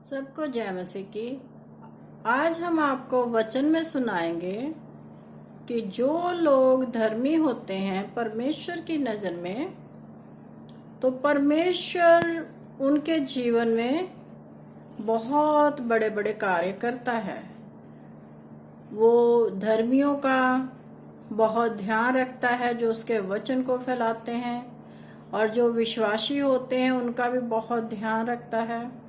सबको जय मसीह की। आज हम आपको वचन में सुनाएंगे कि जो लोग धर्मी होते हैं परमेश्वर की नजर में, तो परमेश्वर उनके जीवन में बहुत बड़े बड़े कार्य करता है। वो धर्मियों का बहुत ध्यान रखता है जो उसके वचन को फैलाते हैं, और जो विश्वासी होते हैं उनका भी बहुत ध्यान रखता है।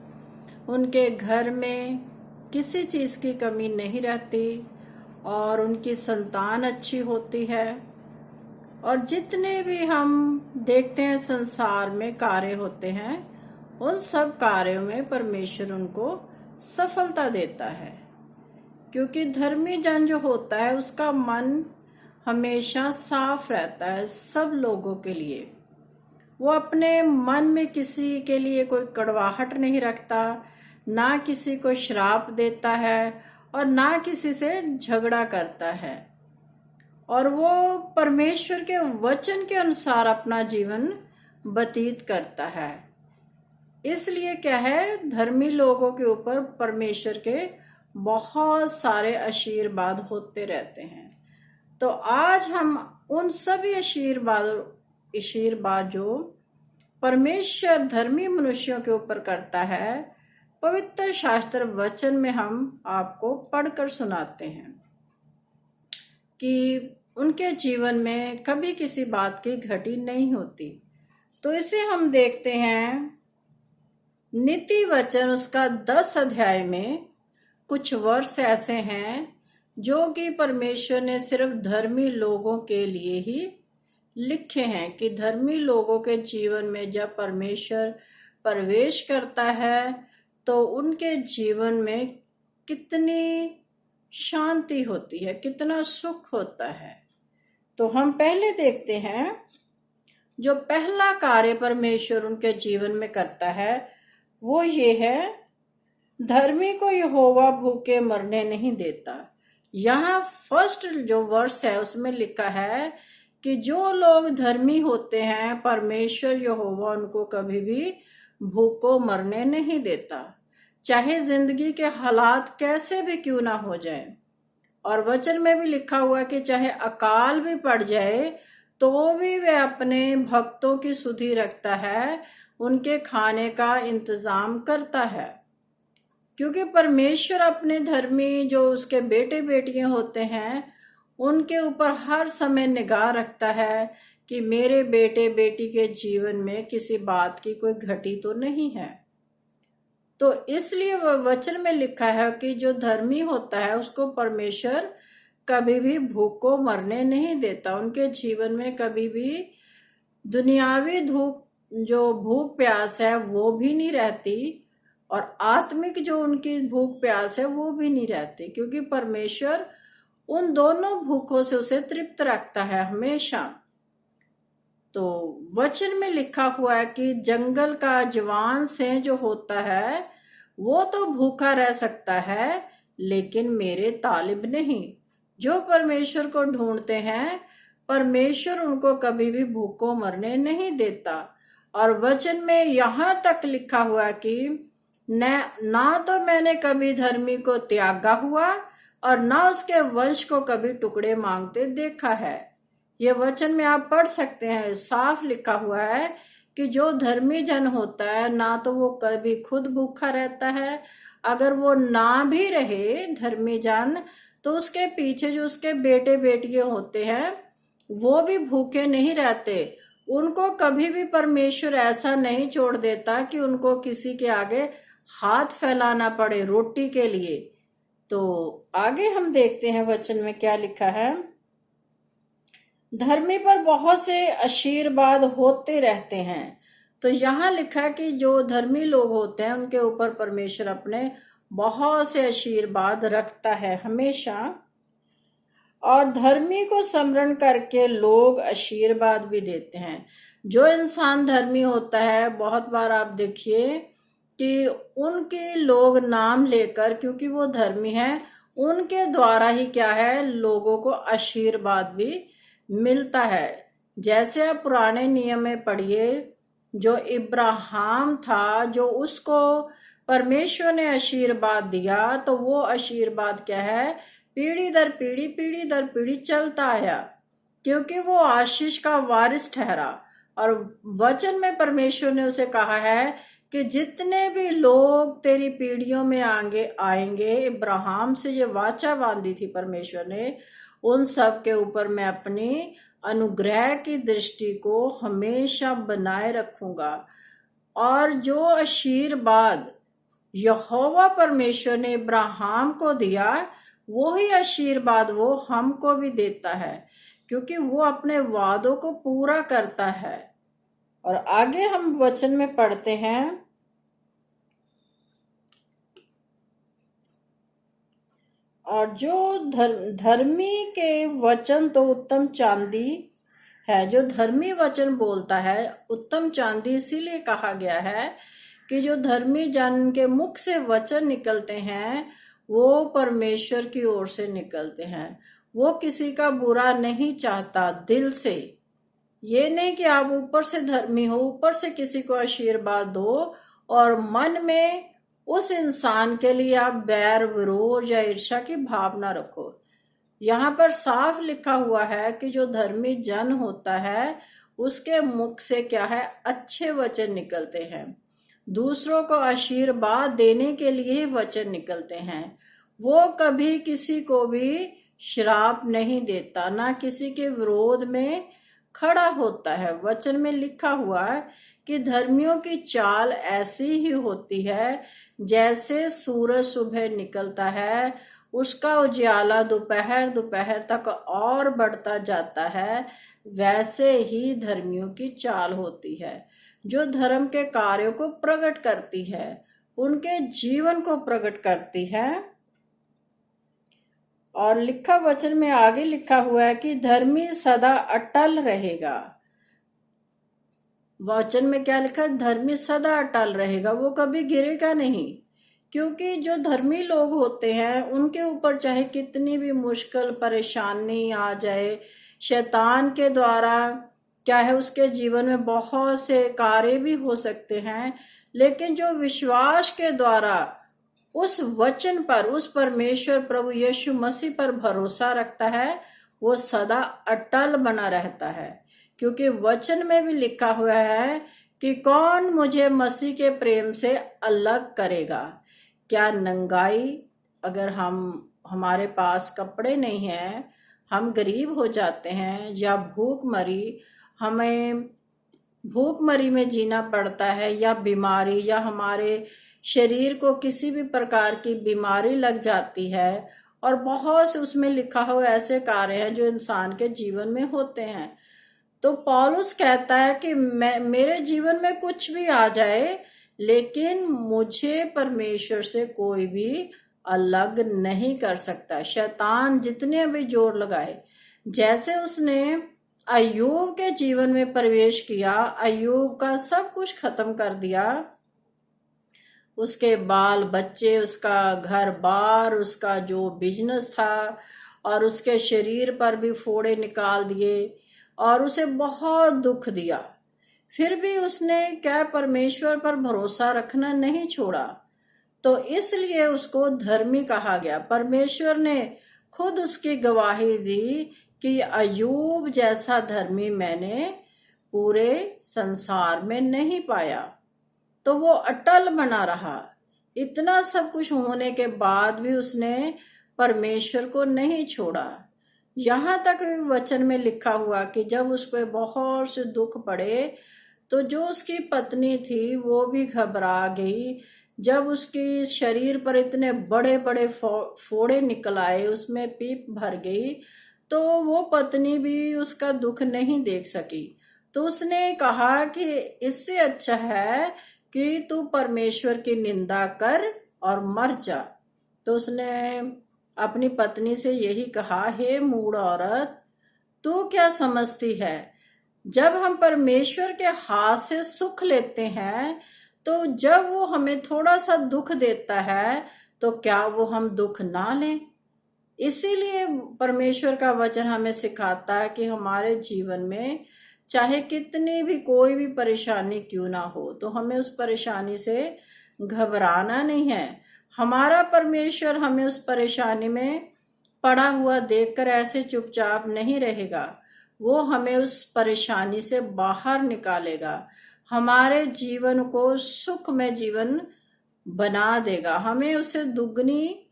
उनके घर में किसी चीज की कमी नहीं रहती और उनकी संतान अच्छी होती है। और जितने भी हम देखते हैं संसार में कार्य होते हैं, उन सब कार्यों में परमेश्वर उनको सफलता देता है, क्योंकि धर्मी जन जो होता है उसका मन हमेशा साफ रहता है सब लोगों के लिए। वो अपने मन में किसी के लिए कोई कड़वाहट नहीं रखता, ना किसी को श्राप देता है और ना किसी से झगड़ा करता है, और वो परमेश्वर के वचन के अनुसार अपना जीवन व्यतीत करता है। इसलिए क्या है, धर्मी लोगों के ऊपर परमेश्वर के बहुत सारे आशीर्वाद होते रहते हैं। तो आज हम उन सभी आशीर्वाद जो परमेश्वर धर्मी मनुष्यों के ऊपर करता है, पवित्र शास्त्र वचन में हम आपको पढ़कर सुनाते हैं कि उनके जीवन में कभी किसी बात की घटी नहीं होती। तो इसे हम देखते हैं नीति वचन उसका 10 अध्याय में कुछ वर्ष ऐसे हैं जो कि परमेश्वर ने सिर्फ धर्मी लोगों के लिए ही लिखे हैं, कि धर्मी लोगों के जीवन में जब परमेश्वर प्रवेश करता है तो उनके जीवन में कितनी शांति होती है, कितना सुख होता है। तो हम पहले देखते हैं जो पहला कार्य परमेश्वर उनके जीवन में करता है वो ये है, धर्मी को यहोवा भूखे मरने नहीं देता। यहाँ फर्स्ट जो वर्ष है उसमें लिखा है कि जो लोग धर्मी होते हैं परमेश्वर यहोवा उनको कभी भी भूखों मरने नहीं देता, चाहे जिंदगी के हालात कैसे भी क्यों ना हो जाए। और वचन में भी लिखा हुआ कि चाहे अकाल भी पड़ जाए तो भी वह अपने भक्तों की सुधि रखता है, उनके खाने का इंतजाम करता है, क्योंकि परमेश्वर अपने धर्मी जो उसके बेटे बेटियां होते हैं उनके ऊपर हर समय निगाह रखता है कि मेरे बेटे बेटी के जीवन में किसी बात की कोई घटी तो नहीं है। तो इसलिए वचन में लिखा है कि जो धर्मी होता है उसको परमेश्वर कभी भी भूख को मरने नहीं देता। उनके जीवन में कभी भी दुनियावी जो भूख प्यास है वो भी नहीं रहती, और आत्मिक जो उनकी भूख प्यास है वो भी नहीं रहती, क्योंकि परमेश्वर उन दोनों भूखों से उसे तृप्त रखता है हमेशा। तो वचन में लिखा हुआ है कि जंगल का जवान से जो होता है वो तो भूखा रह सकता है, लेकिन मेरे तालिब नहीं। जो परमेश्वर को ढूंढते हैं परमेश्वर उनको कभी भी भूखों मरने नहीं देता। और वचन में यहाँ तक लिखा हुआ कि ना तो मैंने कभी धर्मी को त्यागा हुआ और ना उसके वंश को कभी टुकड़े मांगते देखा है। ये वचन में आप पढ़ सकते हैं, साफ लिखा हुआ है कि जो धर्मी जन होता है ना तो वो कभी खुद भूखा रहता है, अगर वो ना भी रहे धर्मी जन तो उसके पीछे जो उसके बेटे बेटियां होते हैं वो भी भूखे नहीं रहते। उनको कभी भी परमेश्वर ऐसा नहीं छोड़ देता कि उनको किसी के आगे हाथ फैलाना पड़े रोटी के लिए। तो आगे हम देखते हैं वचन में क्या लिखा है, धर्मी पर बहुत से आशीर्वाद होते रहते हैं। तो यहाँ लिखा है कि जो धर्मी लोग होते हैं उनके ऊपर परमेश्वर अपने बहुत से आशीर्वाद रखता है हमेशा, और धर्मी को स्मरण करके लोग आशीर्वाद भी देते हैं। जो इंसान धर्मी होता है बहुत बार आप देखिए कि उनके लोग नाम लेकर, क्योंकि वो धर्मी है, उनके द्वारा ही क्या है लोगों को आशीर्वाद भी मिलता है। जैसे आप पुराने नियम में पढ़िए, जो इब्राहिम था जो उसको परमेश्वर ने आशीर्वाद दिया तो वो आशीर्वाद क्या है, पीढ़ी दर पीढ़ी चलता आया, क्योंकि वो आशीष का वारिस ठहरा। और वचन में परमेश्वर ने उसे कहा है कि जितने भी लोग तेरी पीढ़ियों में आगे आएंगे, इब्राहिम से ये वाचा बांधी थी परमेश्वर ने, उन सब के ऊपर मैं अपनी अनुग्रह की दृष्टि को हमेशा बनाए रखूंगा। और जो आशीर्वाद यहोवा परमेश्वर ने इब्राहिम को दिया, वही आशीर्वाद वो हमको भी देता है, क्योंकि वो अपने वादों को पूरा करता है। और आगे हम वचन में पढ़ते हैं, और जो धर्मी के वचन तो उत्तम चांदी है। जो धर्मी वचन बोलता है उत्तम चांदी इसीलिए कहा गया है कि जो धर्मी जन के मुख से वचन निकलते हैं वो परमेश्वर की ओर से निकलते हैं। वो किसी का बुरा नहीं चाहता दिल से। ये नहीं कि आप ऊपर से धर्मी हो, ऊपर से किसी को आशीर्वाद दो और मन में उस इंसान के लिए आप बैर विरोध या ईर्ष्या की भावना रखो। यहाँ पर साफ लिखा हुआ है कि जो धर्मी जन होता है उसके मुख से क्या है, अच्छे वचन निकलते हैं। दूसरों को आशीर्वाद देने के लिए वचन निकलते हैं। वो कभी किसी को भी श्राप नहीं देता, ना किसी के विरोध में खड़ा होता है। वचन में लिखा हुआ है कि धर्मियों की चाल ऐसी ही होती है, जैसे सूरज सुबह निकलता है, उसका उजाला दोपहर दोपहर तक और बढ़ता जाता है, वैसे ही धर्मियों की चाल होती है, जो धर्म के कार्यों को प्रकट करती है, उनके जीवन को प्रकट करती है। और लिखा वचन में आगे लिखा हुआ है कि धर्मी सदा अटल रहेगा। वचन में क्या लिखा है, धर्मी सदा अटल रहेगा, वो कभी गिरेगा नहीं। क्योंकि जो धर्मी लोग होते हैं उनके ऊपर चाहे कितनी भी मुश्किल परेशानी आ जाए, शैतान के द्वारा क्या है, उसके जीवन में बहुत से कार्य भी हो सकते हैं, लेकिन जो विश्वास के द्वारा उस वचन पर, उस परमेश्वर प्रभु यीशु मसीह पर भरोसा रखता है, वो सदा अटल बना रहता है। क्योंकि वचन में भी लिखा हुआ है कि कौन मुझे मसीह के प्रेम से अलग करेगा। क्या नंगाई, अगर हमारे पास कपड़े नहीं हैं, हम गरीब हो जाते हैं, या भूखमरी, हमें भूखमरी में जीना पड़ता है, या बीमारी, या हमारे शरीर को किसी भी प्रकार की बीमारी लग जाती है, और बहुत से उसमें लिखा हुआ ऐसे कार्य हैं जो इंसान के जीवन में होते हैं, तो पौलुस कहता है कि मेरे जीवन में कुछ भी आ जाए, लेकिन मुझे परमेश्वर से कोई भी अलग नहीं कर सकता। शैतान जितने भी जोर लगाए, जैसे उसने अय्यूब के जीवन में प्रवेश किया, अय्यूब का सब कुछ खत्म कर दिया, उसके बाल बच्चे, उसका घर बार, उसका जो बिजनेस था, और उसके शरीर पर भी फोड़े निकाल दिए, और उसे बहुत दुख दिया। फिर भी उसने क्या परमेश्वर पर भरोसा रखना नहीं छोड़ा, तो इसलिए उसको धर्मी कहा गया। परमेश्वर ने खुद उसकी गवाही दी कि अय्यूब जैसा धर्मी मैंने पूरे संसार में नहीं पाया। तो वो अटल बना रहा। इतना सब कुछ होने के बाद भी उसने परमेश्वर को नहीं छोड़ा। यहाँ तक वचन में लिखा हुआ कि जब उस पर बहुत से दुख पड़े, तो जो उसकी पत्नी थी वो भी घबरा गई। जब उसकी शरीर पर इतने बड़े बड़े फोड़े निकल आए, उसमें पीप भर गई, तो वो पत्नी भी उसका दुख नहीं देख सकी। तो उसने कहा कि इससे अच्छा है कि तू परमेश्वर की निंदा कर और मर जा। तो उसने अपनी पत्नी से यही कहा, हे मूढ़ औरत, तू क्या समझती है, जब हम परमेश्वर के हाथ से सुख लेते हैं, तो जब वो हमें थोड़ा सा दुख देता है, तो क्या वो हम दुख ना लें। इसीलिए परमेश्वर का वचन हमें सिखाता है कि हमारे जीवन में चाहे कितनी भी कोई भी परेशानी क्यों ना हो, तो हमें उस परेशानी से घबराना नहीं है। हमारा परमेश्वर हमें उस परेशानी में पड़ा हुआ देखकर ऐसे चुपचाप नहीं रहेगा। वो हमें उस परेशानी से बाहर निकालेगा, हमारे जीवन को सुखमय जीवन बना देगा, हमें उससे दुगनी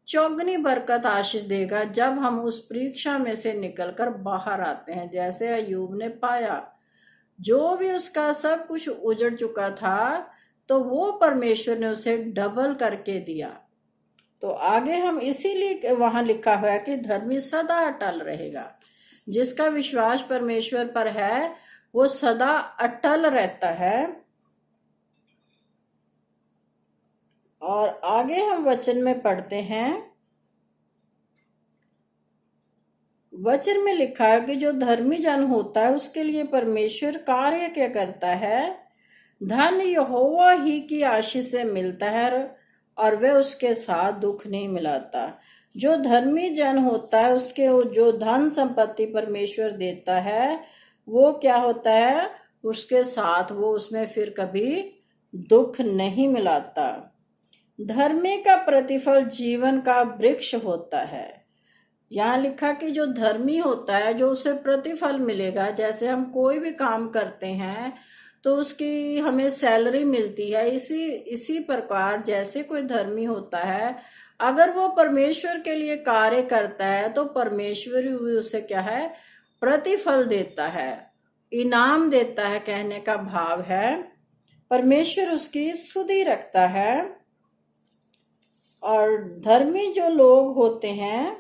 चौगनी बरकत आशीष देगा जब हम उस परीक्षा में से निकलकर बाहर आते हैं। जैसे अय्यूब ने पाया, जो भी उसका सब कुछ उजड़ चुका था, तो वो परमेश्वर ने उसे डबल करके दिया। तो आगे हम इसीलिए वहां लिखा हुआ है कि धर्मी सदा अटल रहेगा। जिसका विश्वास परमेश्वर पर है वो सदा अटल रहता है। और आगे हम वचन में पढ़ते हैं, वचन में लिखा है कि जो धर्मी जन होता है उसके लिए परमेश्वर कार्य क्या करता है। धन यहोवा ही की आशीष से मिलता है और वह उसके साथ दुख नहीं मिलाता। जो धर्मी जन होता है उसके जो धन संपत्ति परमेश्वर देता है वो क्या होता है, उसके साथ वो उसमें फिर कभी दुख नहीं मिलाता। धर्मी का प्रतिफल जीवन का वृक्ष होता है। यहाँ लिखा कि जो धर्मी होता है जो उसे प्रतिफल मिलेगा, जैसे हम कोई भी काम करते हैं तो उसकी हमें सैलरी मिलती है, इसी प्रकार जैसे कोई धर्मी होता है अगर वो परमेश्वर के लिए कार्य करता है तो परमेश्वर भी उसे क्या है, प्रतिफल देता है, इनाम देता है। कहने का भाव है परमेश्वर उसकी सुधि रखता है। और धर्मी जो लोग होते हैं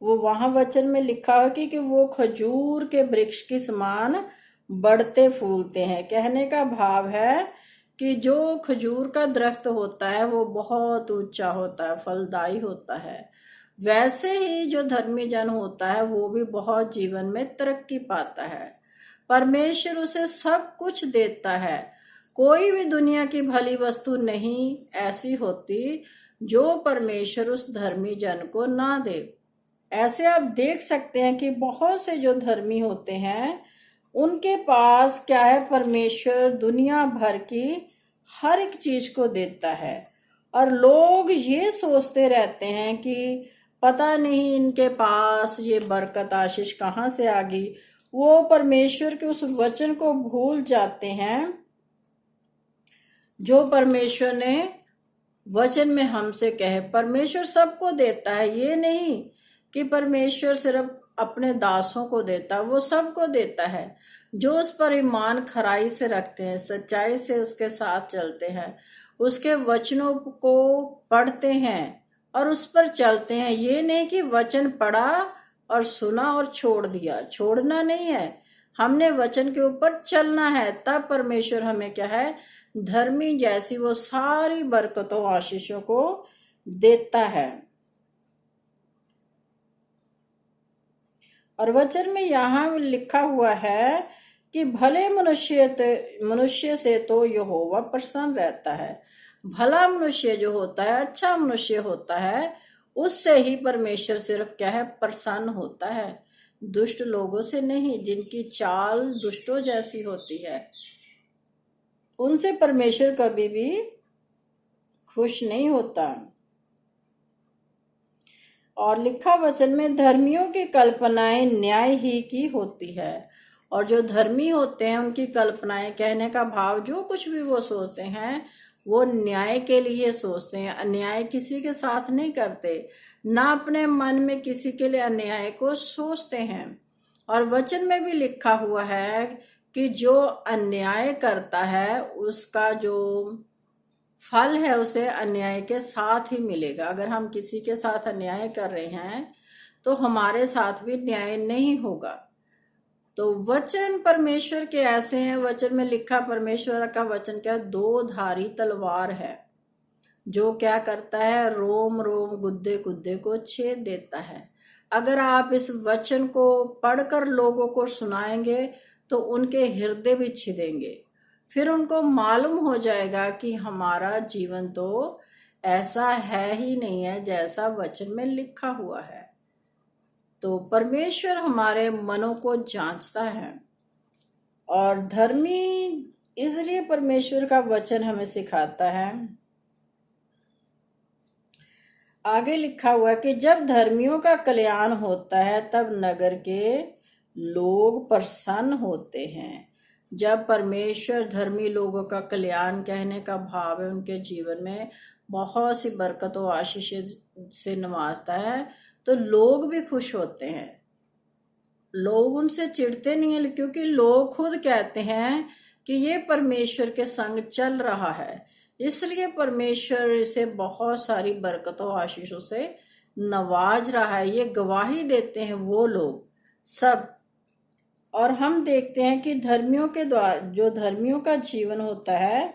वो वहां वचन में लिखा है कि वो खजूर के वृक्ष के समान बढ़ते फूलते हैं। कहने का भाव है कि जो खजूर का दरख्त होता है वो बहुत ऊंचा होता है, फलदायी होता है। वैसे ही जो धर्मी जन होता है वो भी बहुत जीवन में तरक्की पाता है। परमेश्वर उसे सब कुछ देता है। कोई भी दुनिया की भली वस्तु नहीं ऐसी होती जो परमेश्वर उस धर्मी जन को ना दे। ऐसे आप देख सकते हैं कि बहुत से जो धर्मी होते हैं उनके पास क्या है, परमेश्वर दुनिया भर की हर एक चीज को देता है। और लोग ये सोचते रहते हैं कि पता नहीं इनके पास ये बरकत आशीष कहाँ से आ गई। वो परमेश्वर के उस वचन को भूल जाते हैं जो परमेश्वर ने वचन में हमसे कहे। परमेश्वर सबको देता है, ये नहीं कि परमेश्वर सिर्फ अपने दासों को देता, वो सबको देता है। जो उस पर ईमान खराई से रखते हैं, सच्चाई से उसके साथ चलते हैं, उसके वचनों को पढ़ते हैं और उस पर चलते हैं। ये नहीं कि वचन पढ़ा और सुना और छोड़ दिया, छोड़ना नहीं है, हमने वचन के ऊपर चलना है। तब परमेश्वर हमें क्या है, धर्मी जैसी वो सारी बरकतों आशीषों को देता है। और वचन में यहाँ लिखा हुआ है कि भले मनुष्य से तो यहोवा प्रसन्न रहता है। भला मनुष्य जो होता है, अच्छा मनुष्य होता है, उससे ही परमेश्वर सिर्फ क्या है, प्रसन्न होता है, दुष्ट लोगों से नहीं। जिनकी चाल दुष्टों जैसी होती है उनसे परमेश्वर कभी भी खुश नहीं होता। और लिखा वचन में धर्मियों की कल्पनाएं न्याय ही की होती है। और जो धर्मी होते हैं उनकी कल्पनाएं, कहने का भाव जो कुछ भी वो सोचते हैं वो न्याय के लिए सोचते हैं, अन्याय किसी के साथ नहीं करते, ना अपने मन में किसी के लिए अन्याय को सोचते हैं। और वचन में भी लिखा हुआ है कि जो अन्याय करता है उसका जो फल है उसे अन्याय के साथ ही मिलेगा। अगर हम किसी के साथ अन्याय कर रहे हैं तो हमारे साथ भी न्याय नहीं होगा। तो वचन परमेश्वर के ऐसे हैं, वचन में लिखा परमेश्वर का वचन क्या, दो धारी तलवार है जो क्या करता है, रोम रोम गुद्दे गुद्दे को छेद देता है। अगर आप इस वचन को पढ़कर लोगों को सुनाएंगे तो उनके हृदय भी छिदेंगे, फिर उनको मालूम हो जाएगा कि हमारा जीवन तो ऐसा है ही नहीं है जैसा वचन में लिखा हुआ है। तो परमेश्वर हमारे मनों को जांचता है। और धर्मी इसलिए परमेश्वर का वचन हमें सिखाता है। आगे लिखा हुआ है कि जब धर्मियों का कल्याण होता है तब नगर के लोग प्रसन्न होते हैं। जब परमेश्वर धर्मी लोगों का कल्याण कहने का भाव है, उनके जीवन में बहुत सी बरकतों आशीष से नवाजता है, तो लोग भी खुश होते हैं। लोग उनसे चिढ़ते नहीं है, क्योंकि लोग खुद कहते हैं कि ये परमेश्वर के संग चल रहा है, इसलिए परमेश्वर इसे बहुत सारी बरकतों आशीषों से नवाज रहा है। ये गवाही देते हैं वो लोग सब। और हम देखते हैं कि धर्मियों के द्वारा, जो धर्मियों का जीवन होता है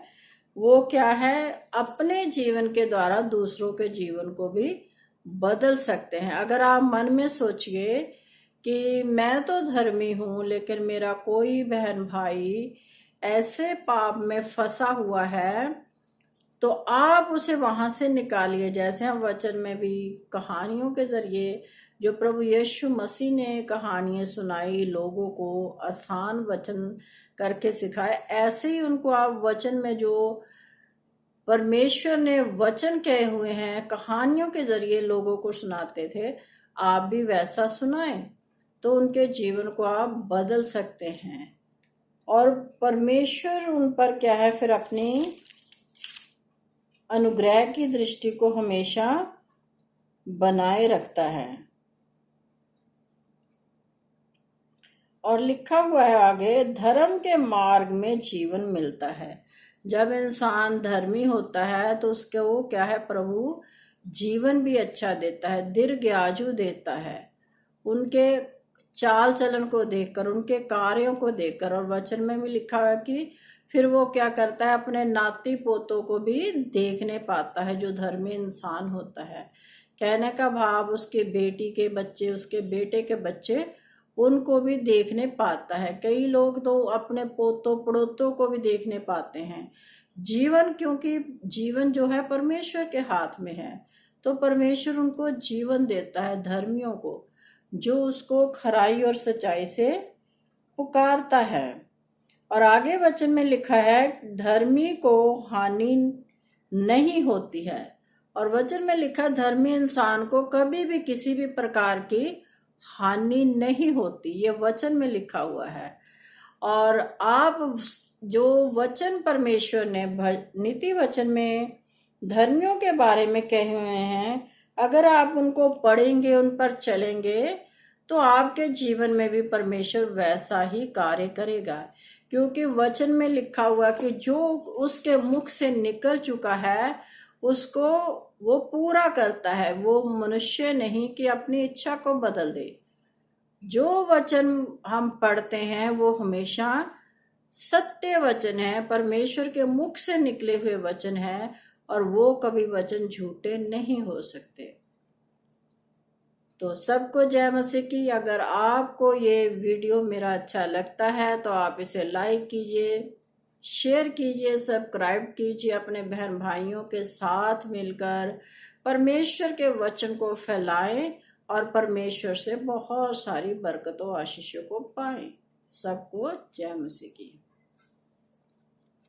वो क्या है, अपने जीवन के द्वारा दूसरों के जीवन को भी बदल सकते हैं। अगर आप मन में सोचिए कि मैं तो धर्मी हूं लेकिन मेरा कोई बहन भाई ऐसे पाप में फंसा हुआ है, तो आप उसे वहां से निकालिए। जैसे हम वचन में भी कहानियों के जरिए, जो प्रभु यीशु मसीह ने कहानियां सुनाई, लोगों को आसान वचन करके सिखाए, ऐसे ही उनको आप वचन में जो परमेश्वर ने वचन कहे हुए हैं कहानियों के जरिए लोगों को सुनाते थे, आप भी वैसा सुनाएं, तो उनके जीवन को आप बदल सकते हैं। और परमेश्वर उन पर क्या है, फिर अपनी अनुग्रह की दृष्टि को हमेशा बनाए रखता है। और लिखा हुआ है आगे, धर्म के मार्ग में जीवन मिलता है। जब इंसान धर्मी होता है तो उसके वो क्या है, प्रभु जीवन भी अच्छा देता है, दीर्घायु देता है, उनके चाल चलन को देखकर, उनके कार्यों को देखकर। और वचन में भी लिखा हुआ है कि फिर वो क्या करता है, अपने नाती पोतों को भी देखने पाता है, जो धर्मी इंसान होता है। कहने का भाव, उसके बेटी के बच्चे, उसके बेटे के बच्चे, उनको भी देखने पाता है। कई लोग तो अपने पोतों पड़ोतों को भी देखने पाते हैं। जीवन, क्योंकि जीवन जो है परमेश्वर के हाथ में है, तो परमेश्वर उनको जीवन देता है, धर्मियों को, जो उसको खराई और सच्चाई से पुकारता है। और आगे वचन में लिखा है, धर्मी को हानि नहीं होती है। और वचन में लिखा, धर्मी इंसान को कभी भी किसी भी प्रकार की हानि नहीं होती, ये वचन में लिखा हुआ है। और आप जो वचन परमेश्वर ने नीति वचन में धर्मियों के बारे में कहे हुए हैं, अगर आप उनको पढ़ेंगे, उन पर चलेंगे, तो आपके जीवन में भी परमेश्वर वैसा ही कार्य करेगा। क्योंकि वचन में लिखा हुआ कि जो उसके मुख से निकल चुका है उसको वो पूरा करता है। वो मनुष्य नहीं कि अपनी इच्छा को बदल दे। जो वचन हम पढ़ते हैं वो हमेशा सत्य वचन है, परमेश्वर के मुख से निकले हुए वचन है, और वो कभी वचन झूठे नहीं हो सकते। तो सबको जय मसीह की। अगर आपको ये वीडियो मेरा अच्छा लगता है तो आप इसे लाइक कीजिए, शेयर कीजिए, सब्सक्राइब कीजिए, अपने बहन भाइयों के साथ मिलकर परमेश्वर के वचन को फैलाएं और परमेश्वर से बहुत सारी बरकतों आशीषों को पाएं। सबको जय मसीह की।